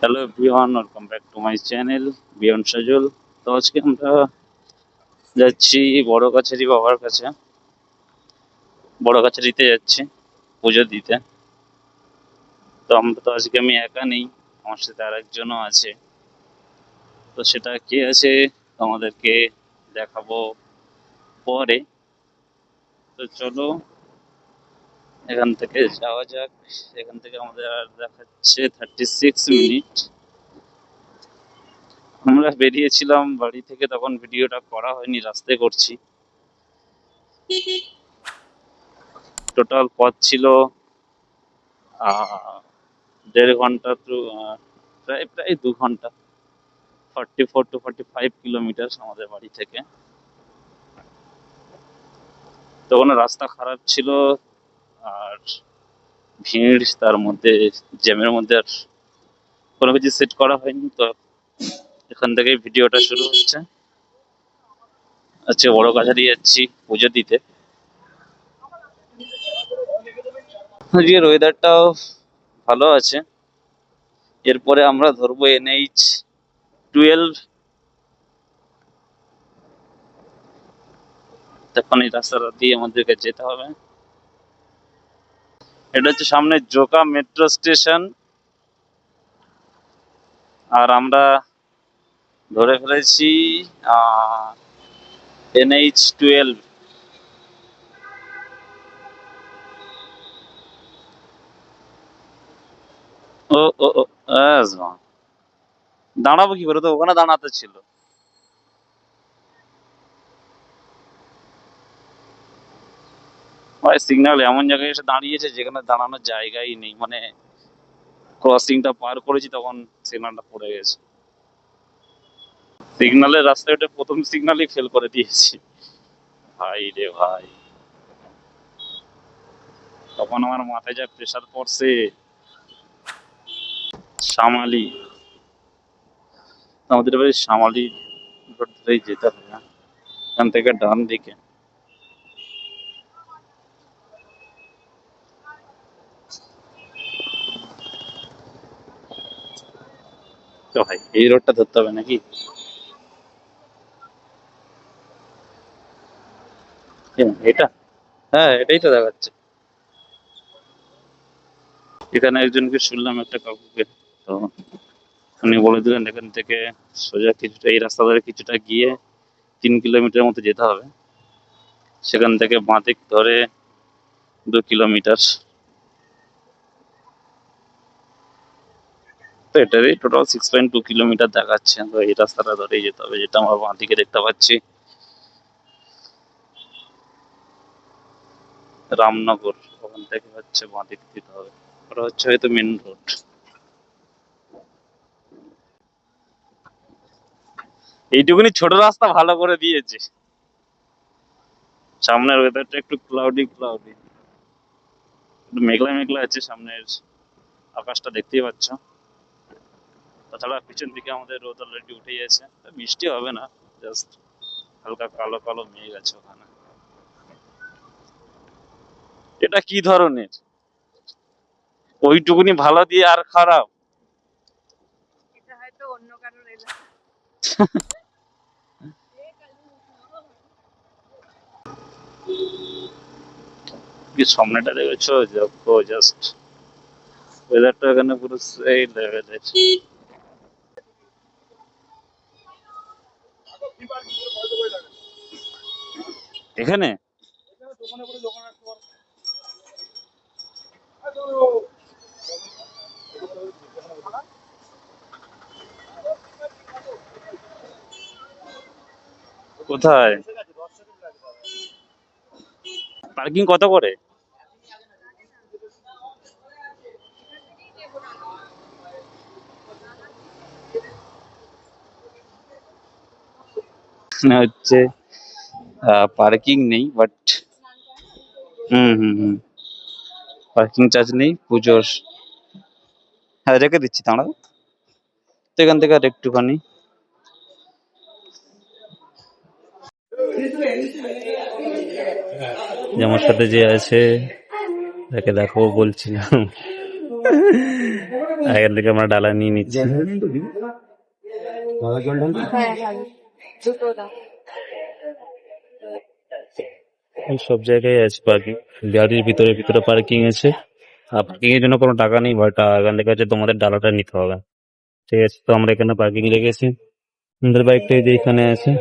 Hello everyone, welcome back to my channel beyond Sajal. তো আজকে আমরা যাচ্ছি বড় কাছারি বাবার কাছে। বড় কাছারিতে যাচ্ছি পুজো দিতে। তো আমি একা নেই, আমার সাথে আরেকজনও আছে। তো সেটা কে আছে আমাদেরকে দেখাবো পরে। তো চলো এখান থেকে যাওয়া যাক। এখান থেকে আমাদের আর দেখাচ্ছে 36 মিনিট। আমরা বেরিয়েছিলাম বাড়ি থেকে, তখন ভিডিওটা করা হয়নি, রাস্তায় করছি। টোটাল পথ ছিল 1.5 ঘন্টা, প্রায় প্রায় 2 ঘন্টা। 44 to 45 কিলোমিটার আমাদের বাড়ি থেকে। তখন রাস্তা খারাপ ছিল, আর ভিড়, তার মধ্যে জ্যামের মধ্যে আর কোনো কিছু সেট করা হয়নি। তো এখান থেকেই ভিডিওটা শুরু হচ্ছে। আজকে বড় কাছারি যাচ্ছি পুজো দিতে। আজকের ওয়েদারটাও ভালো আছে। এরপরে আমরা ধরবো NH-12। তখন এই রাস্তাটা দিয়ে আমাদেরকে যেতে হবে। এটা হচ্ছে সামনে জোকা মেট্রো স্টেশন, আর আমরা ধরে ফেলেছি NH-12। ও ও ও, দাঁড়াবো কি করে? তো ওখানে দাঁড়াতে ছিল। ভাই সিগন্যাল এমন জায়গায় এসে দাঁড়িয়েছে যেখানে দাঁড়ানোর জায়গাই নেই, মানে ক্রসিংটা পার করেছি তখন সিগন্যালটা পড়ে গেছে। সিগন্যালের রাস্তায় ওটা প্রথম সিগন্যালই ফেল করে দিয়েছি। ভাই রে ভাই, তখন আমার মাথায় যা প্রেসার পড়ছে। শামালি, আমাদের বাড়ি শামালি রোড ধরেই যেতে হবে না, এখান থেকে ডান দিকে। তো ভাই এই রোডটা ধরতে হবে নাকি? এটা, হ্যাঁ এটাই তো দেখাচ্ছে। এখানে একজনকে শুনলাম, একটা কাকুকে। তো উনি বলে দিলেন এখান থেকে সোজা কিছুটা এই রাস্তা ধরে কিছুটা গিয়ে 3 কিলোমিটার মতো যেতে হবে। সেখান থেকে বাঁদিক ধরে 2 কিলোমিটার। তো এটারই টোটাল 6.2 কিলোমিটার দেখাচ্ছে। তো এই রাস্তাটা ধরেই যেতে হবে, যেটা আমরা বাঁদিকে দেখতে পাচ্ছি। রামনগর, ওখান থেকে হচ্ছে বাঁদিক দিতে হবে। ওটা হচ্ছে হয়তো মেন রোড। এইটুকুনি ছোট রাস্তা ভালো করে দিয়েছে। সামনের ওয়েদারটা একটু ক্লাউডি ক্লাউডি, একটু মেঘলা মেঘলা আছে। সামনের আকাশটা দেখতেই পাচ্ছ। তাছাড়া পিছন দিকে আমাদের রোদ অলরেডি উঠে গেছে। বৃষ্টি হবে না, জাস্ট হালকা কালো কালো মেঘ আছে ওখানে। এটা কি ধরনের? ওইটুকুনি ভালো দিয়ে আর খারাপ। এটা হয়তো অন্য কারোর এলাকা। কি সামনেটা দেখেছো? দেখো জাস্ট ওয়েদারটা এখানে পুরো সেই লেভেলের। এখানে কোথায় পার্কিং কত করে? এখানে হচ্ছে পার্কিং নেই, but hmm hmm hmm, parking charge নেই পুজোর। হ্যাঁ রেখে দিচ্ছি, দাঁড়াও। তো এখান থেকে আর একটুখানি যে আমার সাথে যে আছে তাকে দেখাবো বলছিলাম। এখান থেকে আমরা ডালা নিয়ে নিচ্ছি। হ্যাঁ হ্যাঁ দুটো দাও। এই সব জায়গায় আছে পার্কিং, গাড়ির ভিতরে ভিতরে পার্কিং আছে। আর পার্কিং এর জন্য কোনো টাকা নেই, বাট এখান থেকে হচ্ছে তোমাদের ডালাটা নিতে হবে। ঠিক আছে, তো আমরা এখানে পার্কিং রেখেছি। আমাদের বাইকটা এই যে এখানে আছে,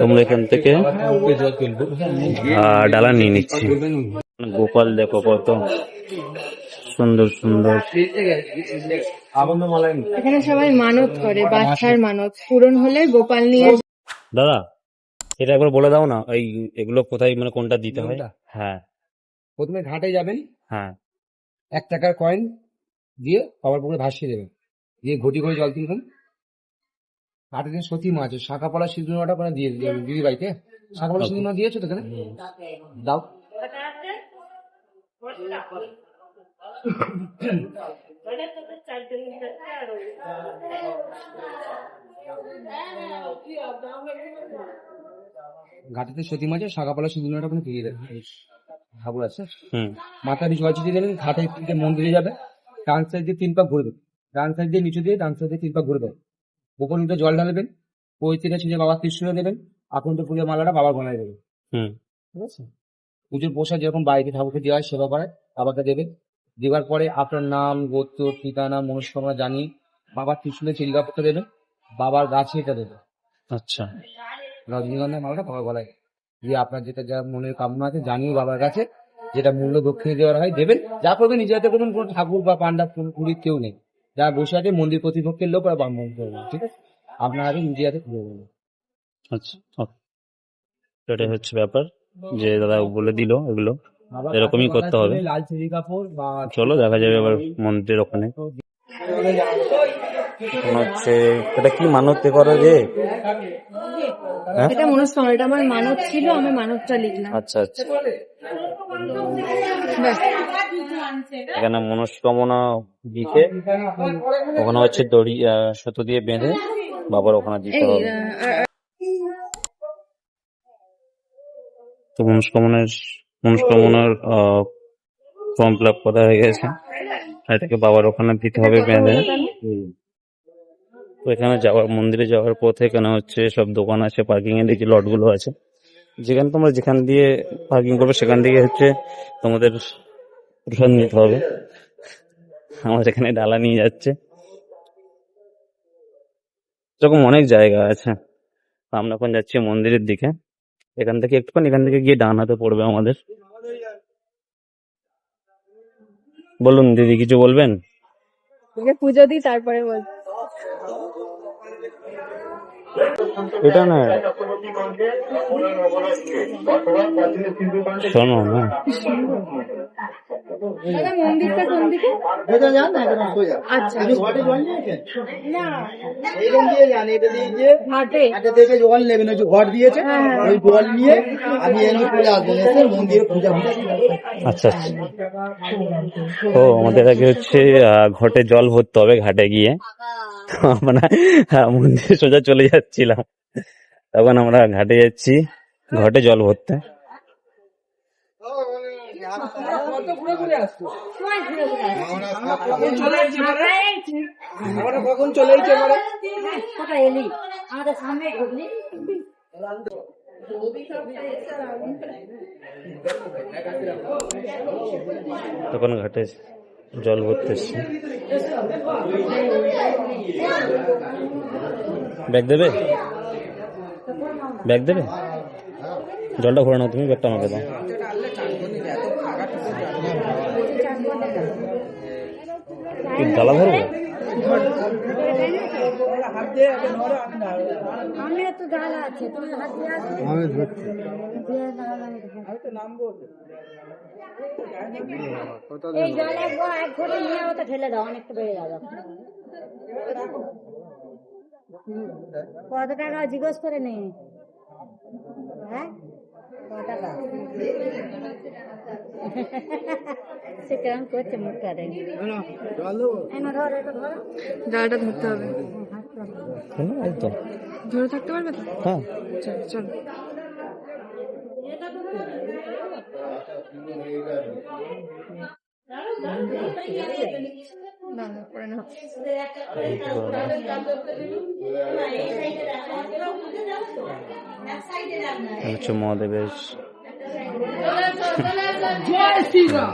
তোমরা এখান থেকে ডালা নিয়ে নিচ্ছি। গোপাল দেখো কত সুন্দর সুন্দর। এখানে সবাই মানত করে, বাচ্চার মানত পূরণ হলে গোপাল নিয়ে দাদা এটা একবার বলে দাও না, এই এগুলো কোথায় মানে কোনটা দিতে হয়? হ্যাঁ প্রথমে ঘাটে যাবেন, হ্যাঁ 1 টাকার কয়েন দিয়ে বাবার পুকুরে ভাসিয়ে দেবেন, দিয়ে ঘটি করে জল তুলবেন। ঘাটে যে সতী মাছ আছে, শাঁখা পলা সিঁদুরটা করে দিয়ে দিদি বাড়িতে শাঁখা পলা সিঁদুর দিয়েছো তো এখানে দাও। ঘাটেতে সতী মাছের শাঁখা পলা সিঁদুরটা করে দিয়ে দেবেন। ঠাকুর আছে, হুম মাথা নিচু জল ছিটিয়ে দেবেন। ঘাটে থেকে মন্দিরে যাবে, ডান সাইড দিয়ে 3 পাক ঘুরে দেবেন, ডান সাইড দিয়ে নিচু দিয়ে ডান সাইড দিয়ে 3 পাক ঘুরে দেবেন। উপর নিচে জল ঢালবেন, পৈতিটা ছিঁড়ে বাবা ত্রিশূলে দেবেন, আকন্দ পুজোর মালাটা বাবার গলায় দেবেন। হুম ঠিক আছে, পুজোর প্রসাদ যেরকম বাড়িতে ঠাকুরকে দেওয়া হয় সেবা করায় বাবাকে দেবেন। দেওয়ার পরে আপনার নাম, গোত্র, ঠিকানা, মনস্কামনা জানিয়ে বাবার ত্রিশূলে চিরিকাপড়টা দেবেন, বাবার গাছে এটা দেবেন, আচ্ছা রজনীগন্ধার মালাটা বাবার গলায় দিয়ে আপনার যেটা যা মনের কামনা আছে জানিয়ে বাবার কাছে যেটা মূল্য দক্ষিণে দেওয়ার হয় দেবেন। যা করবেন নিজে হাতে করবেন, কোনো ঠাকুর বা পান্ডা পুরীর কেউ নেই, যা বসে আছে মন্দির কর্তৃপক্ষের লোক আর ব্রাহ্মণ করবেন। ঠিক আছে, আপনার আগে নিজে হাতে করে দেবেন। আচ্ছা okay. এটাই হচ্ছে ব্যাপার, যে দাদা বলে দিল এগুলো বাবার এরকমই কাছে করতে হবে। লাল চিরি কাপড় বা চলো দেখা যাবে এবার মন্দিরের ওখানে। মনে হচ্ছে এটা কি মানত করো যে? হ্যাঁ? এটা মনস্কামনা, এটা আমার মানত ছিল, আমি মানতটা লিখলাম। আচ্ছা আচ্ছা, ব্যাস। এখানে মনস্কামনা দিতে ওখানে হচ্ছে দড়ি সুতো দিয়ে বেঁধে বাবার ওখানে দিতে এই হবে। তো মনস্কামনার ফর্ম ফিল আপ করা হয়ে গেছে, এটাকে বাবার ওখানে দিতে হবে বেঁধে। তো এখানে যাওয়ার মন্দিরে যাওয়ার পথে এখানে হচ্ছে সব দোকান আছে, পার্কিং এর দিকে লট গুলো আছে, যেখানে তোমরা যেখান দিয়ে পার্কিং করবে সেখান থেকে হচ্ছে তোমাদের প্রসাদ নিতে হবে। আমাদের এখানে ডালা নিয়ে যাচ্ছে, এরকম অনেক জায়গা আছে। আমরা এখন যাচ্ছি মন্দিরের দিকে, এখান থেকে একটুখানি এখান থেকে গিয়ে ডান হাতে পড়বে আমাদের। বলুন দিদি কিছু বলবেন? আগে পুজো দিই তারপরে বল। এটা না শোনো না, দাদা মন্দিরটা কোন দিকে? আচ্ছা না ঘাটে জল নেবেন, ওই যে ঘর দিয়েছে ওই জল নিয়ে আমি এনে চলে আসবেন, এসে মন্দিরে পূজা আচ্ছা আচ্ছা। ও আমাদের আগে হচ্ছে ঘটে জল ভরতে হবে ঘাটে গিয়ে, তো আমরা মন্দিরে সোজা চলে যাচ্ছিলাম, তখন আমরা ঘাটে যাচ্ছি ঘটে জল ভরতে। কখন চলে এসেছে আমাদের সামনে ঢুকলি তখন ঘাটে জল ভরতে এসছি। ব্যাগ দেবে, ব্যাগ দেবে, জলটা ভরে নাও তুমি, ব্যাগটা আমাকে দাও। কি ডালা ধরবো? এই জল এক ঘরে নিয়ে ওটা ঢেলে দাও, অনেকটা বেড়ে যাবে। কত টাকা জিজ্ঞেস করে নে? হ্যাঁ কত টাকা? সে কেমন করছে মুখ করে। ধর এটা ধর, ডালাটা ধরতে হবে, এই তো ধরে থাকতে পারবে তো? হ্যাঁ চল চল। না না করে না হচ্ছে মহাদেবের জয় শ্রীরাম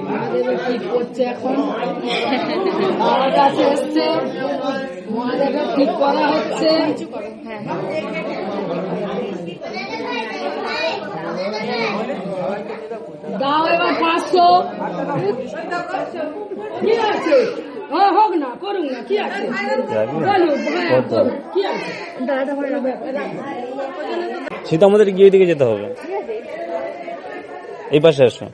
মহাদেবের ঠিক করছে এখন আমার কাছে এসছে মহাদেবের ঠিক করা হচ্ছে দাও এবার 500 কি আছে হোক না করুন না কি আছে বলুন হ্যাঁ করুন কি আছে দাদা ভাই সেটা আমাদের গিয়ে দিকে যেতে হবে এই পাশে আসো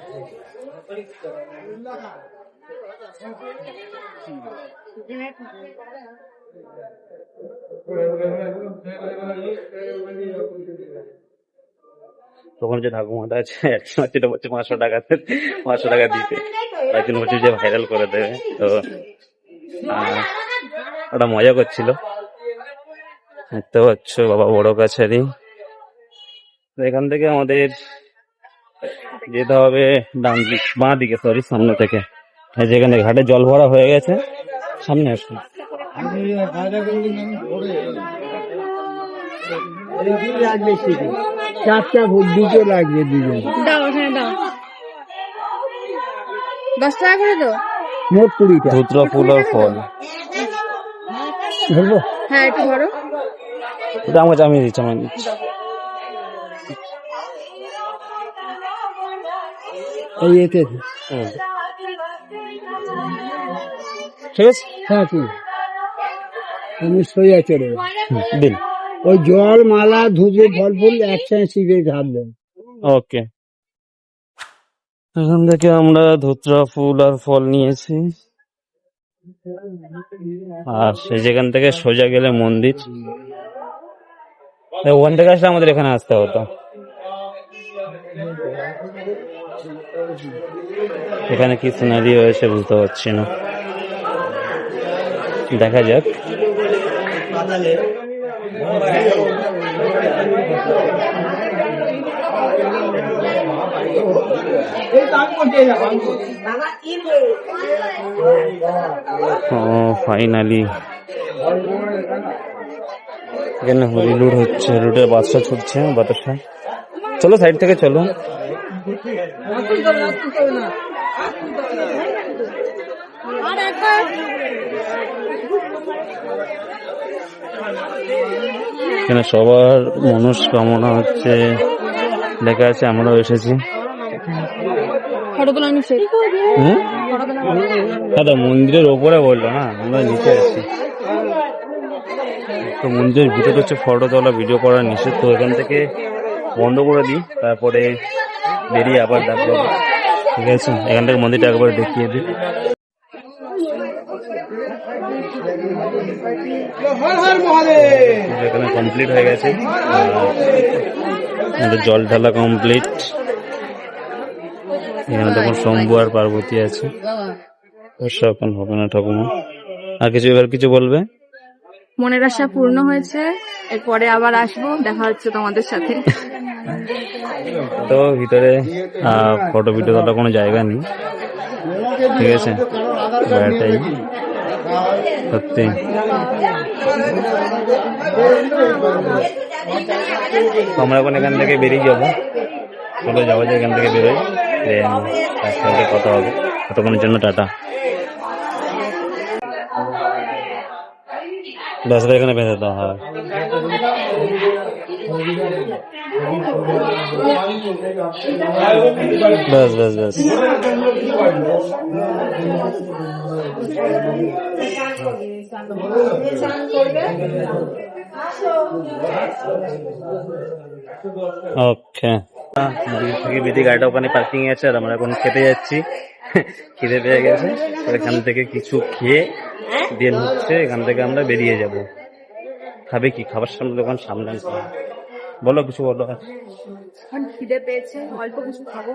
তখন যে ঠাকুমাটা আছে সেটা বলছে 500 টাকা দিতে একজন বলছে যে ভাইরাল করে দেবে তো ওটা মজা করছিল দেখতে পাচ্ছ বাবা বড় কাছারি তো এখান থেকে আমাদের যেতে হবে ডান দিক বাঁ দিকে সরি সামনে থেকে যেখানে ঘাটে জল ভরা হয়ে গেছে সামনে আসুন চারটা দুটো লাগবে দুজন দাও হ্যাঁ দাও 10 টাকা করে দাও মোট 20টা ধুতরা ফুল আর ফল ধরবো হ্যাঁ একটু ধরো ওটা আমাকে আমি দিচ্ছি আমি দিচ্ছি এই এতে ঠিক আছে হ্যাঁ তুই আমি সইয়া চলে দিন ওই জল মালা ধুবে ফল ফুল একসাথে শিখে ঢালবেন ওকে এখান থেকে আমরা ধুতরা ফুল আর ফল নিয়েছি আর সেই যেখান থেকে সোজা গেলে মন্দির ওখান থেকে আসলে আমাদের এখানে আসতে হতো এখানে কি সিনারি হয়েছে বুঝতে পারছি না দেখা যাক ফাইনালি এখানে হরিলুড হচ্ছে রুটের বাদশা ছুটছে বাতাসা চলো সাইড থেকে চলো এখানে সবার মনস্কামনা হচ্ছে লেখা আছে আমরাও এসেছি দাদা মন্দিরের ওপরে বললো না আমরা নিচে আছি তো মন্দিরের ভিতরে হচ্ছে ফটো তোলা ভিডিও করা নিষেধ তো এখান থেকে বন্ধ করে দিই তারপরে বেরিয়ে আবার দেখবো ঠিক আছে এখান থেকে মন্দিরটা একবার দেখিয়ে দিই এখানে কমপ্লিট হয়ে গেছে জল ঢালা কমপ্লিট এখানে তখন শম্ভু আর পার্বতী আছে এখন হবে না ঠাকুমা আর কিছু এবার কিছু বলবে মনের আশা পূর্ণ হয়েছে এরপরে আবার আসবো দেখা হচ্ছে তোমাদের সাথে তো ভিতরে ফটো ভিডিও তোলার কোনো জায়গা নেই ঠিক আছে এটাই সত্যি আমরা এখন এখান থেকে বেরিয়ে যাবো চলে যাওয়া যায় এখান থেকে বেরোই একসাথে কথা হবে ততক্ষণের জন্য টাটা ব্যাসটা এখানে বেঁধে দেওয়া হয় ব্যাস ব্যাস ব্যাস ওকে বিধি গাড়িটা ওখানে পার্কিং আছে আর আমরা এখন খেতে যাচ্ছি খিদে পেয়ে গেছে এখান থেকে কিছু খেয়ে দেন হচ্ছে এখান থেকে আমরা বেরিয়ে যাব খাবে কি খাবার সামনে দোকান সামনে বলো কিছু বলো এখন খিদে পেয়েছে অল্প কিছু খাবো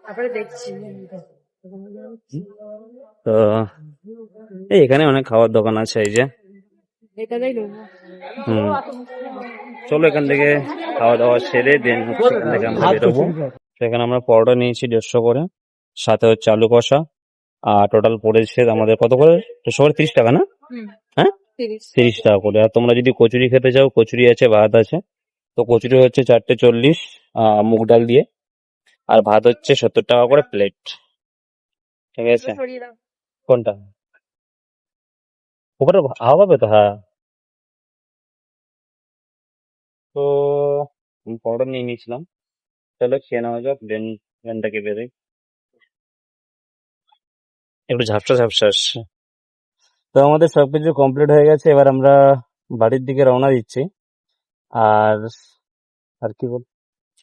তারপরে দেখছি তো এই এখানে অনেক খাওয়ার দোকান আছে এই যে এটাই নেবো চলো এখান থেকে খাওয়া দাওয়া সেরে দেন হচ্ছে এখান থেকে আমরা বেরোবো সেখানে আমরা পরোটা নিয়েছি 150 করে, সাথে হচ্ছে আলু কষা। আর টোটাল পড়েছে আমাদের কত করে? 150 করে 30 টাকা না? হ্যাঁ, 30 টাকা করে। আর তোমরা যদি কচুরি খেতে চাও, কচুরি আছে, ভাত আছে। তো কচুরি হচ্ছে 4টে 40 মুগ ডাল দিয়ে, আর ভাত হচ্ছে 70 টাকা করে প্লেট। ঠিক আছে? কোনটা? উপরে হাওয়া পাবে তো, হ্যাঁ। তো পরোটা নিয়ে নিয়েছিলাম, চলো খেয়ে নেওয়া যাক, দেন ভ্যানটাকে বেরোই। একটু ঝাপসা ঝাপসা আসছে। তো আমাদের সবকিছু কমপ্লিট হয়ে গেছে, এবার আমরা বাড়ির দিকে রওনা দিচ্ছি। আর আর কি বল,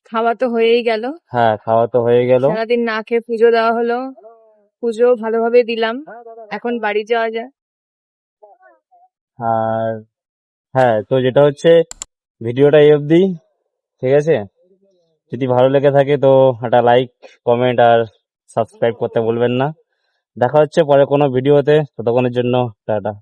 খাওয়া তো হয়েই গেল। হ্যাঁ, খাওয়া তো হয়ে গেল। সারাদিন না খেয়ে পুজো দেওয়া হলো, পুজো ভালোভাবে দিলাম, এখন বাড়ি যাওয়া যায়। আর হ্যাঁ, তো যেটা হচ্ছে ভিডিওটা এই অবধি, ঠিক আছে? যদি ভালো লেগে থাকে তো একটা লাইক, কমেন্ট আর সাবস্ক্রাইব করতে বলবেন না। দেখা হচ্ছে পরে কোনো ভিডিওতে, ততক্ষণের জন্য টাটা।